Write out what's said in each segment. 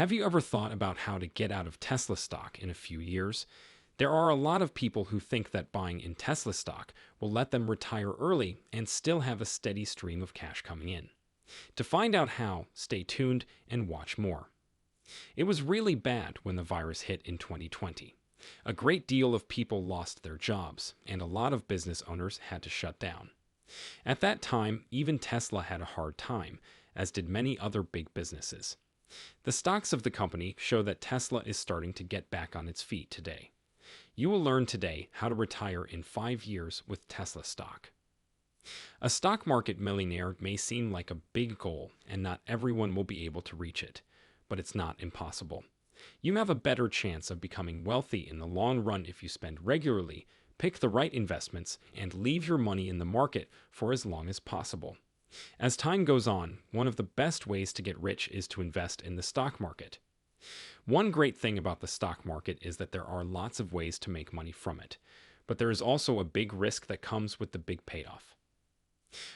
Have you ever thought about how to get out of Tesla stock in a few years? There are a lot of people who think that buying in Tesla stock will let them retire early and still have a steady stream of cash coming in. To find out how, stay tuned and watch more. It was really bad when the virus hit in 2020. A great deal of people lost their jobs, and a lot of business owners had to shut down. At that time, even Tesla had a hard time, as did many other big businesses. The stocks of the company show that Tesla is starting to get back on its feet today. You will learn today how to retire in 5 years with Tesla stock. A stock market millionaire may seem like a big goal, and not everyone will be able to reach it, but it's not impossible. You have a better chance of becoming wealthy in the long run if you spend regularly, pick the right investments, and leave your money in the market for as long as possible. As time goes on, one of the best ways to get rich is to invest in the stock market. One great thing about the stock market is that there are lots of ways to make money from it, but there is also a big risk that comes with the big payoff.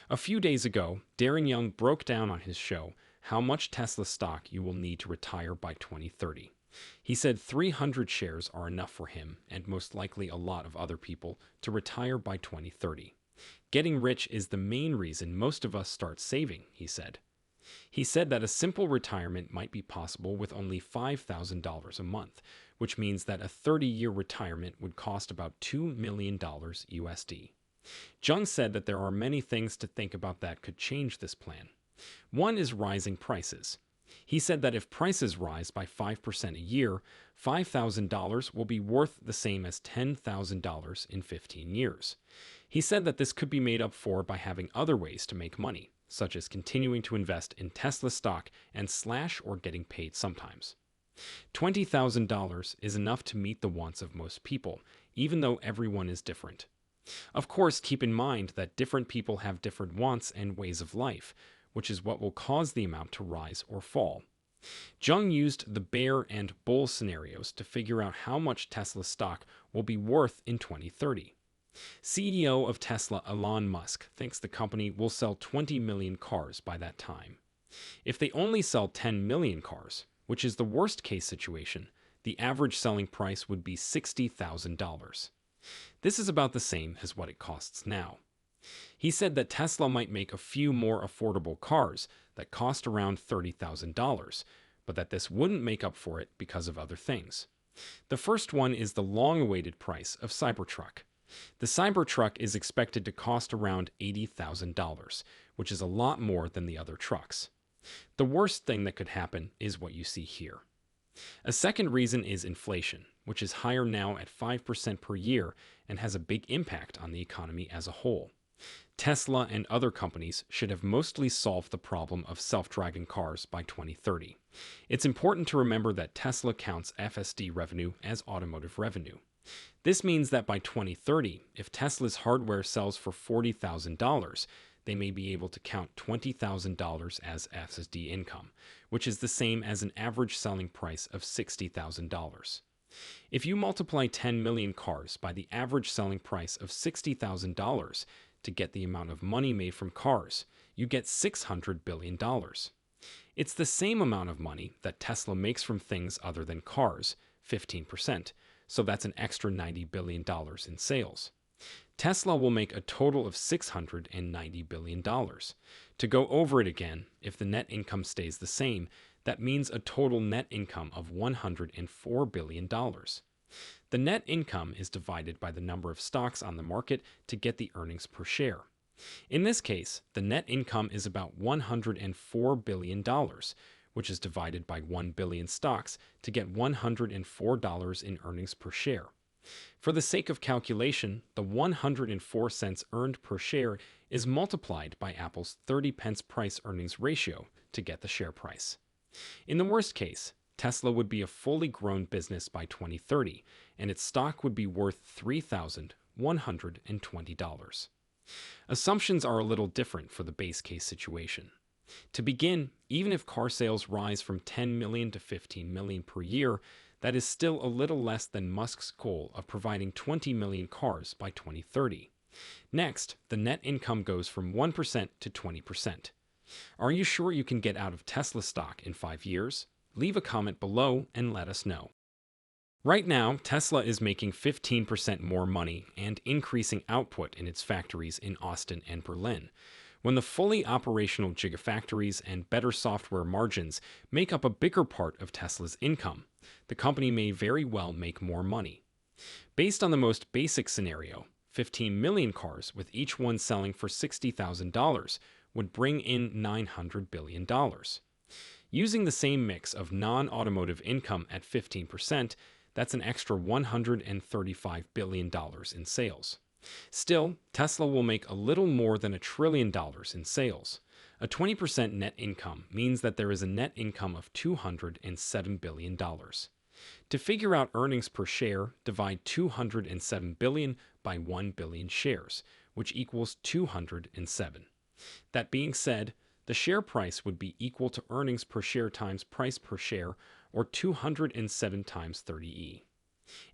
A few days ago, Darren Young broke down on his show how much Tesla stock you will need to retire by 2030. He said 300 shares are enough for him, and most likely a lot of other people, to retire by 2030. Getting rich is the main reason most of us start saving, he said. He said that a simple retirement might be possible with only $5,000 a month, which means that a 30-year retirement would cost about $2 million USD. Jung said that there are many things to think about that could change this plan. One is rising prices. He said that if prices rise by 5% a year, $5,000 will be worth the same as $10,000 in 15 years. He said that this could be made up for by having other ways to make money, such as continuing to invest in Tesla stock and slash or getting paid sometimes. $20,000 is enough to meet the wants of most people, even though everyone is different. Of course, keep in mind that different people have different wants and ways of life, which is what will cause the amount to rise or fall. Jung used the bear and bull scenarios to figure out how much Tesla stock will be worth in 2030. CEO of Tesla Elon Musk thinks the company will sell 20 million cars by that time. If they only sell 10 million cars, which is the worst case situation, the average selling price would be $60,000. This is about the same as what it costs now. He said that Tesla might make a few more affordable cars that cost around $30,000, but that this wouldn't make up for it because of other things. The first one is the long-awaited price of Cybertruck. The Cybertruck is expected to cost around $80,000, which is a lot more than the other trucks. The worst thing that could happen is what you see here. A second reason is inflation, which is higher now at 5% per year and has a big impact on the economy as a whole. Tesla and other companies should have mostly solved the problem of self-driving cars by 2030. It's important to remember that Tesla counts FSD revenue as automotive revenue. This means that by 2030, if Tesla's hardware sells for $40,000, they may be able to count $20,000 as FSD income, which is the same as an average selling price of $60,000. If you multiply 10 million cars by the average selling price of $60,000 to get the amount of money made from cars, you get $600 billion. It's the same amount of money that Tesla makes from things other than cars, 15%, so that's an extra $90 billion in sales. Tesla will make a total of $690 billion. To go over it again, if the net income stays the same, that means a total net income of $104 billion. The net income is divided by the number of stocks on the market to get the earnings per share. In this case, the net income is about $104 billion, which is divided by 1 billion stocks to get $104 in earnings per share. For the sake of calculation, the 104 cents earned per share is multiplied by Apple's 30 pence price earnings ratio to get the share price. In the worst case, Tesla would be a fully grown business by 2030, and its stock would be worth $3,120. Assumptions are a little different for the base case situation. To begin, even if car sales rise from 10 million to 15 million per year, that is still a little less than Musk's goal of providing 20 million cars by 2030. Next, the net income goes from 1% to 20%. Are you sure you can get out of Tesla stock in 5 years? Leave a comment below and let us know. Right now, Tesla is making 15% more money and increasing output in its factories in Austin and Berlin. When the fully operational gigafactories and better software margins make up a bigger part of Tesla's income, the company may very well make more money. Based on the most basic scenario, 15 million cars with each one selling for $60,000 would bring in $900 billion. Using the same mix of non-automotive income at 15%, that's an extra $135 billion in sales. Still, Tesla will make a little more than $1 trillion in sales. A 20% net income means that there is a net income of $207 billion. To figure out earnings per share, divide 207 billion by 1 billion shares, which equals 207. That being said, the share price would be equal to earnings per share times price per share, or 207 times 30e.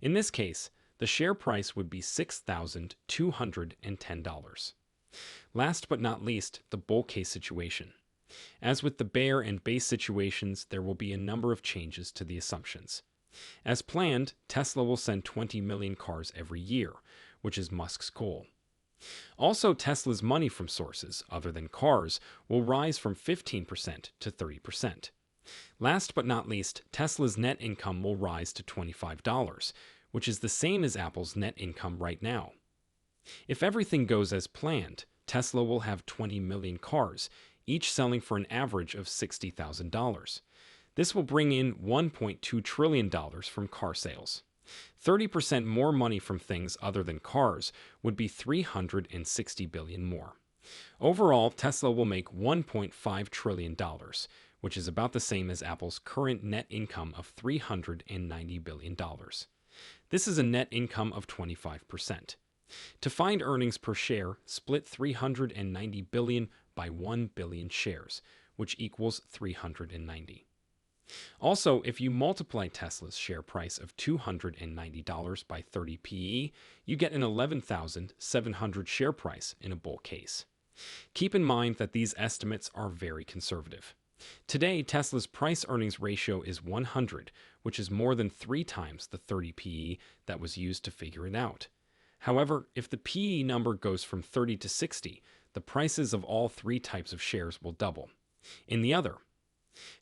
In this case, the share price would be $6,210. Last but not least, the bull case situation. As with the bear and base situations, there will be a number of changes to the assumptions. As planned, Tesla will send 20 million cars every year, which is Musk's goal. Also, Tesla's money from sources other than cars will rise from 15% to 30%. Last but not least, Tesla's net income will rise to $25, which is the same as Apple's net income right now. If everything goes as planned, Tesla will have 20 million cars, each selling for an average of $60,000. This will bring in $1.2 trillion from car sales. 30% more money from things other than cars would be $360 billion more. Overall, Tesla will make $1.5 trillion, which is about the same as Apple's current net income of $390 billion. This is a net income of 25%. To find earnings per share, split 390 billion by 1 billion shares, which equals 390. Also, if you multiply Tesla's share price of $290 by 30 PE, you get an 11,700 share price in a bull case. Keep in mind that these estimates are very conservative. Today, Tesla's price-earnings ratio is 100, which is more than 3 times the 30 PE that was used to figure it out. However, if the PE number goes from 30 to 60, the prices of all 3 types of shares will double.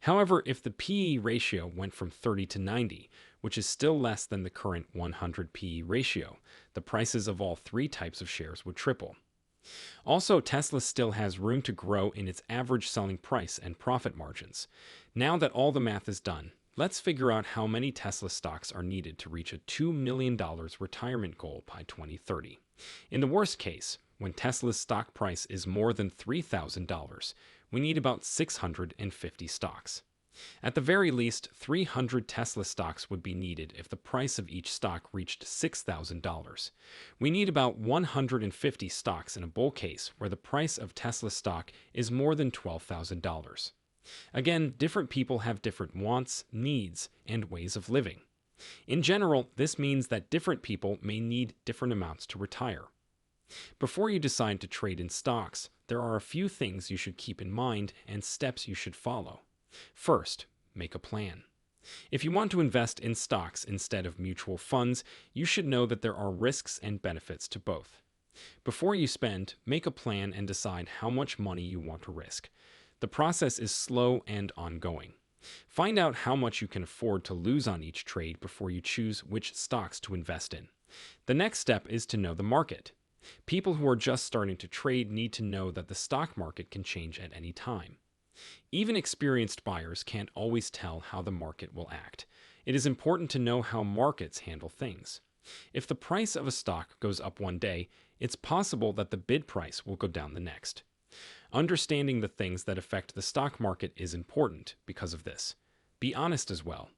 However, if the PE ratio went from 30 to 90, which is still less than the current 100 PE ratio, the prices of all 3 types of shares would triple. Also, Tesla still has room to grow in its average selling price and profit margins. Now that all the math is done, let's figure out how many Tesla stocks are needed to reach a $2 million retirement goal by 2030. In the worst case, when Tesla's stock price is more than $3,000, we need about 650 stocks. At the very least, 300 Tesla stocks would be needed if the price of each stock reached $6,000. We need about 150 stocks in a bull case where the price of Tesla stock is more than $12,000. Again, different people have different wants, needs, and ways of living. In general, this means that different people may need different amounts to retire. Before you decide to trade in stocks, there are a few things you should keep in mind and steps you should follow. First, make a plan. If you want to invest in stocks instead of mutual funds, you should know that there are risks and benefits to both. Before you spend, make a plan and decide how much money you want to risk. The process is slow and ongoing. Find out how much you can afford to lose on each trade before you choose which stocks to invest in. The next step is to know the market. People who are just starting to trade need to know that the stock market can change at any time. Even experienced buyers can't always tell how the market will act. It is important to know how markets handle things. If the price of a stock goes up one day, it's possible that the bid price will go down the next. Understanding the things that affect the stock market is important because of this. Be honest as well.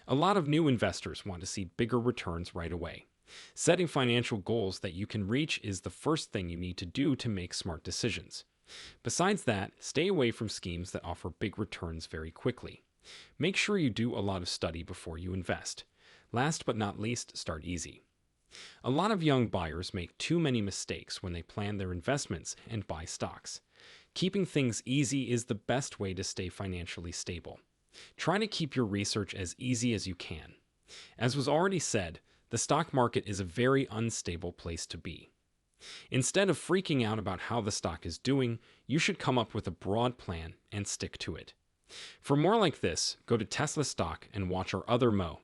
A lot of new investors want to see bigger returns right away. Setting financial goals that you can reach is the first thing you need to do to make smart decisions. Besides that, stay away from schemes that offer big returns very quickly. Make sure you do a lot of study before you invest. Last but not least, start easy. A lot of young buyers make too many mistakes when they plan their investments and buy stocks. Keeping things easy is the best way to stay financially stable. Try to keep your research as easy as you can. As was already said, the stock market is a very unstable place to be. Instead of freaking out about how the stock is doing, you should come up with a broad plan and stick to it. For more like this, go to Tesla Stock and watch our other Mo